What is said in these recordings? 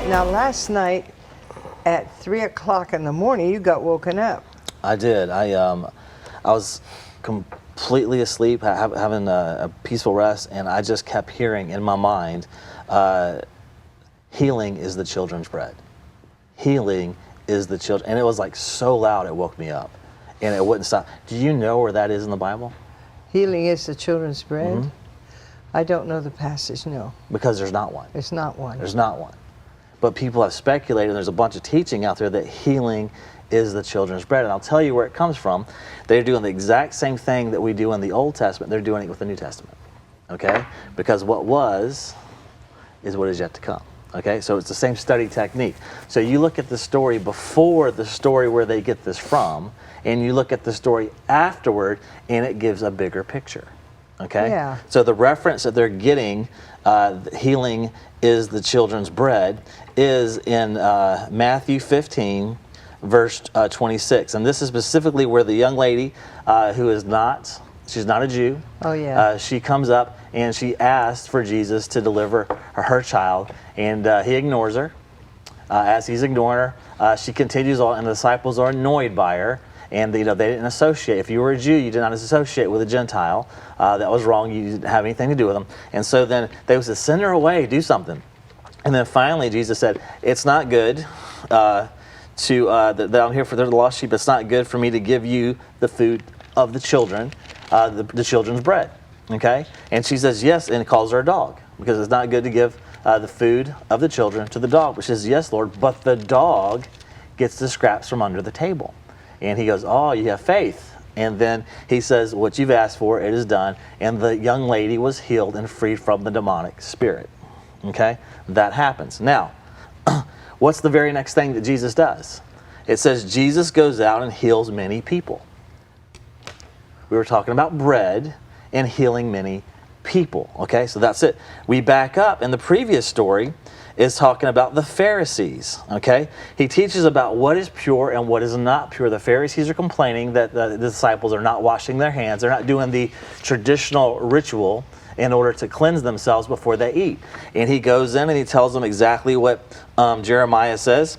Now, last night at 3 o'clock in the morning, you got woken up. I did. I was completely asleep, having a peaceful rest, and I just kept hearing in my mind, healing is the children's bread. Healing is the children. And it was like so loud it woke me up, and it wouldn't stop. Do you know where that is in the Bible? Healing is the children's bread? Mm-hmm. I don't know the passage, no. Because there's not one. There's not one. There's not one. But people have speculated, and there's a bunch of teaching out there that healing is the children's bread. And I'll tell you where it comes from. They're doing the exact same thing that we do in the Old Testament. They're doing it with the New Testament. Okay? Because what was is what is yet to come. Okay? So it's the same study technique. So you look at the story before the story where they get this from, and you look at the story afterward, and it gives a bigger picture. Okay? Yeah. So the reference that they're getting, healing is the children's bread, is in Matthew 15, verse 26. And this is specifically where the young lady who is not, she's not a Jew. Oh, yeah. She comes up and she asks for Jesus to deliver her child, and he ignores her. As he's ignoring her, she continues on, and the disciples are annoyed by her. And they didn't associate. If you were a Jew, you did not associate with a Gentile. That was wrong. You didn't have anything to do with them. And so then they was to send her away, do something. And then finally Jesus said, it's not good that I'm here for the lost sheep. It's not good for me to give you the food of the children, the children's bread. Okay? And she says yes, and calls her a dog, because it's not good to give the food of the children to the dog. But she says, yes, Lord, but the dog gets the scraps from under the table. And he goes, oh, you have faith. And then he says, what you've asked for, it is done. And the young lady was healed and freed from the demonic spirit. Okay? That happens. Now, what's the very next thing that Jesus does? It says Jesus goes out and heals many people. We were talking about bread and healing many people. Okay? So that's it. We back up in the previous story. Is talking about the Pharisees, okay? He teaches about what is pure and what is not pure. The Pharisees are complaining that the disciples are not washing their hands. They're not doing the traditional ritual in order to cleanse themselves before they eat. And he goes in and he tells them exactly what Jeremiah says.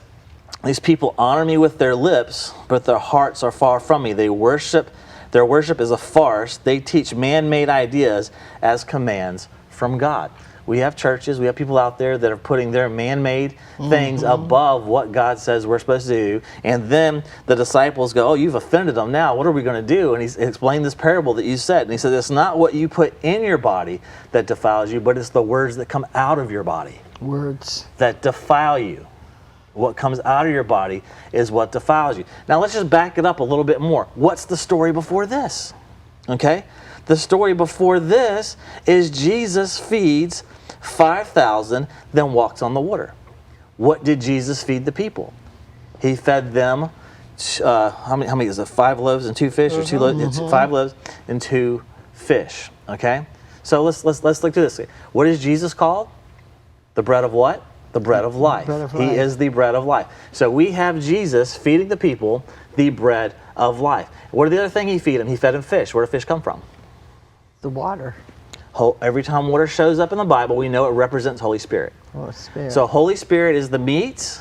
These people honor me with their lips, but their hearts are far from me. Their worship is a farce. They teach man-made ideas as commands from God. We have churches, we have people out there that are putting their man-made things above what God says we're supposed to do. And then the disciples go, oh, you've offended them now. What are we going to do? And he's explained this parable that you said. And he said, it's not what you put in your body that defiles you, but it's the words that come out of your body. Words. That defile you. What comes out of your body is what defiles you. Now let's just back it up a little bit more. What's the story before this? Okay? The story before this is Jesus feeds 5,000, then walks on the water. What did Jesus feed the people? He fed them, how many is it? 5 loaves and 2 fish, or 2 loaves? It's 5 loaves and 2 fish. Okay, so let's look at this. What is Jesus called? The bread of what? The bread of life. Bread of He life. is the bread of life. So we have Jesus feeding the people the bread of life. What are the other thing he fed them? He fed them fish. Where do fish come from? The water. Every time water shows up in the Bible, we know it represents Holy Spirit. Holy Spirit. So Holy Spirit is the meat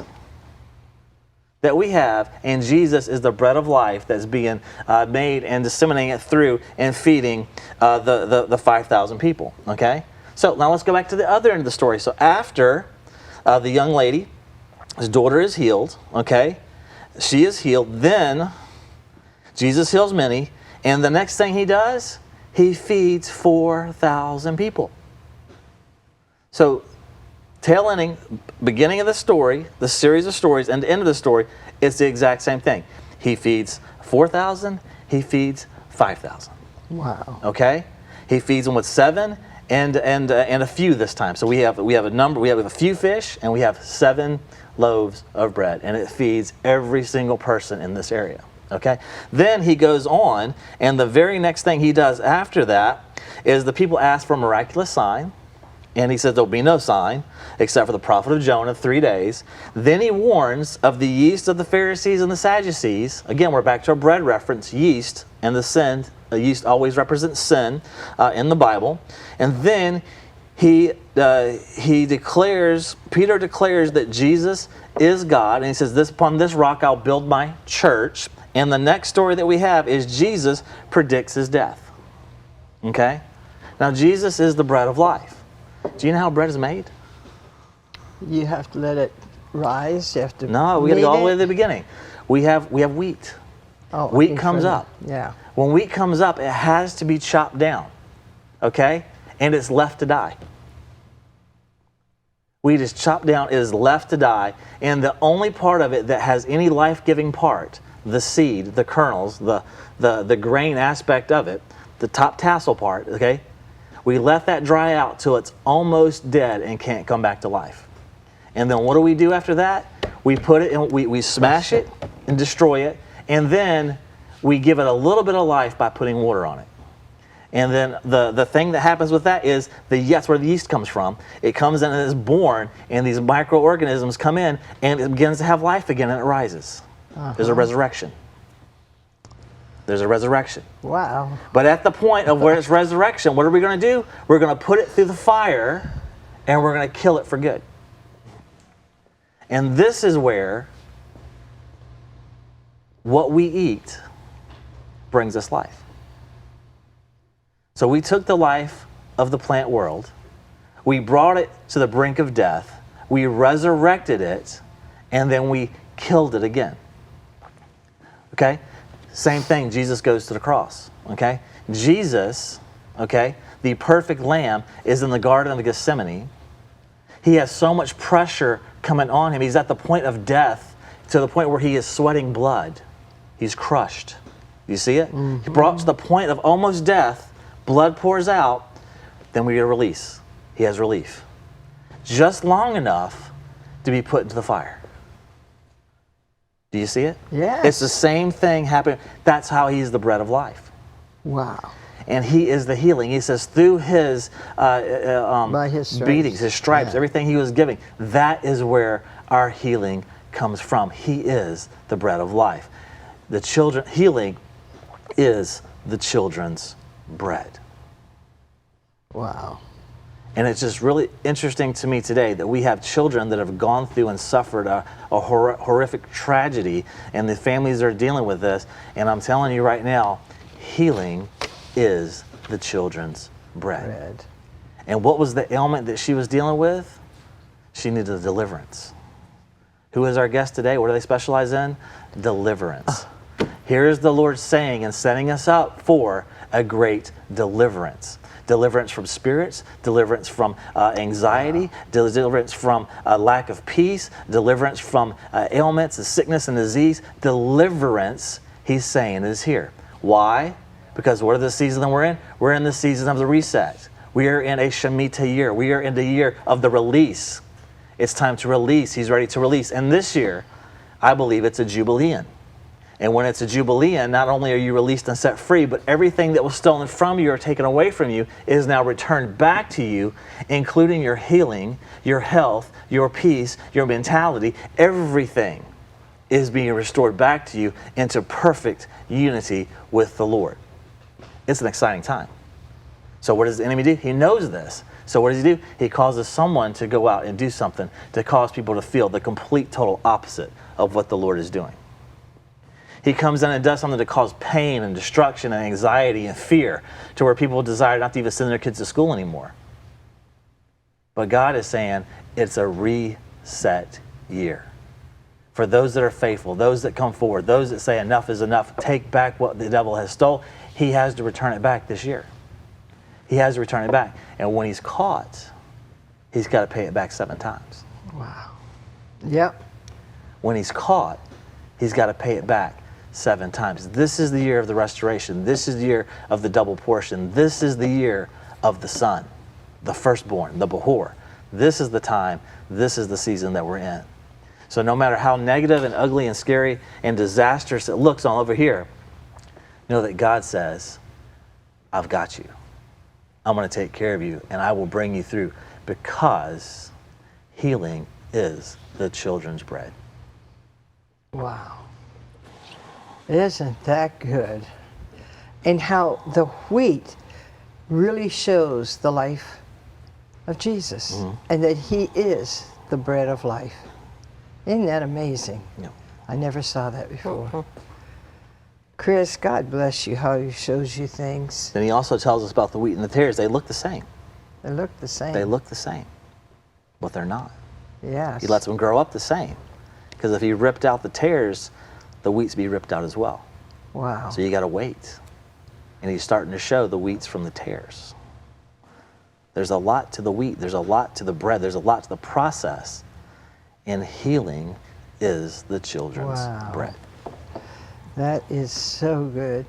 that we have, and Jesus is the bread of life that's being made and disseminating it through and feeding the 5,000 people. Okay? So now let's go back to the other end of the story. So after the young lady, his daughter is healed, okay? She is healed. Then Jesus heals many, and the next thing he does, he feeds 4,000 people. So, tail ending, beginning of the story, the series of stories, and the end of the story, it's the exact same thing. He feeds 4,000, he feeds 5,000. Wow. Okay? He feeds them with 7 and a few this time. So we have a number, we have a few fish, and we have 7 loaves of bread, and it feeds every single person in this area. Okay? Then he goes on, and the very next thing he does after that is the people ask for a miraculous sign, and he says there'll be no sign except for the prophet of Jonah 3 days. Then he warns of the yeast of the Pharisees and the Sadducees. Again, we're back to our bread reference, yeast and the sin. Yeast always represents sin in the Bible. And then Peter declares that Jesus is God, and he says, upon this rock I'll build my church. And the next story that we have is Jesus predicts his death. Okay? Now, Jesus is the bread of life. Do you know how bread is made? You have to let it rise. You have to. No, we got to go all the way to the beginning. We have wheat. Oh, wheat comes up. Yeah. When wheat comes up, it has to be chopped down. Okay? And it's left to die. Wheat is chopped down, it is left to die, and the only part of it that has any life-giving part, the seed, the kernels, the grain aspect of it, the top tassel part, okay? We let that dry out till it's almost dead and can't come back to life. And then what do we do after that? We put it in, we smash it and destroy it, and then we give it a little bit of life by putting water on it. And then the thing that happens with that is that's where the yeast comes from. It comes in and is born, and these microorganisms come in, and it begins to have life again, and it rises. There's a resurrection. There's a resurrection. Wow. But at the point of where it's resurrection, what are we going to do? We're going to put it through the fire, and we're going to kill it for good. And this is where what we eat brings us life. So we took the life of the plant world, we brought it to the brink of death, we resurrected it, and then we killed it again. Okay? Same thing, Jesus goes to the cross. Okay? Jesus, okay, the perfect lamb, is in the Garden of Gethsemane. He has so much pressure coming on him. He's at the point of death, to the point where he is sweating blood. He's crushed. You see it? Mm-hmm. He brought to the point of almost death. Blood pours out, then we get a release. He has relief. Just long enough to be put into the fire. Do you see it? Yes. It's the same thing happening. That's how he's the bread of life. Wow. And he is the healing. He says through his, by his stripes. beatings, his stripes, everything he was giving, that is where our healing comes from. He is the bread of life. Healing is the children's bread. Wow. And it's just really interesting to me today that we have children that have gone through and suffered a horrific tragedy, and the families are dealing with this. And I'm telling you right now, healing is the children's bread. And what was the ailment that she was dealing with? She needed a deliverance. Who is our guest today? What do they specialize in? Deliverance. Here's the Lord saying and setting us up for a great deliverance. Deliverance from spirits, deliverance from anxiety, deliverance from lack of peace, deliverance from ailments and sickness and disease. Deliverance, he's saying, is here. Why? Because what are the season that we're in? We're in the season of the reset. We are in a Shemitah year. We are in the year of the release. It's time to release. He's ready to release. And this year, I believe it's a Jubilean. And when it's a Jubilean, not only are you released and set free, but everything that was stolen from you or taken away from you is now returned back to you, including your healing, your health, your peace, your mentality. Everything is being restored back to you into perfect unity with the Lord. It's an exciting time. So what does the enemy do? He knows this. So what does he do? He causes someone to go out and do something to cause people to feel the complete, total opposite of what the Lord is doing. He comes in and does something to cause pain and destruction and anxiety and fear to where people desire not to even send their kids to school anymore. But God is saying it's a reset year. For those that are faithful, those that come forward, those that say enough is enough, take back what the devil has stole, he has to return it back this year. He has to return it back. And when he's caught, he's got to pay it back 7 times. Wow. Yep. When he's caught, he's got to pay it back 7 times. This is the year of the restoration. This is the year of the double portion. This is the year of the son, the firstborn, the Behor. This is the time. This is the season that we're in. So no matter how negative and ugly and scary and disastrous it looks all over here, know that God says, I've got you. I'm going to take care of you, and I will bring you through, because healing is the children's bread. Wow. Isn't that good? And how the wheat really shows the life of Jesus, and that he is the bread of life. Isn't that amazing? Yeah. I never saw that before. Chris, God bless you, how he shows you things. Then he also tells us about the wheat and the tares. They look the same. They look the same. They look the same, but they're not. Yes. He lets them grow up the same. Because if he ripped out the tares, the wheats be ripped out as well. Wow. So you got to wait. And he's starting to show the wheats from the tares. There's a lot to the wheat. There's a lot to the bread. There's a lot to the process. And healing is the children's Wow. bread. That is so good.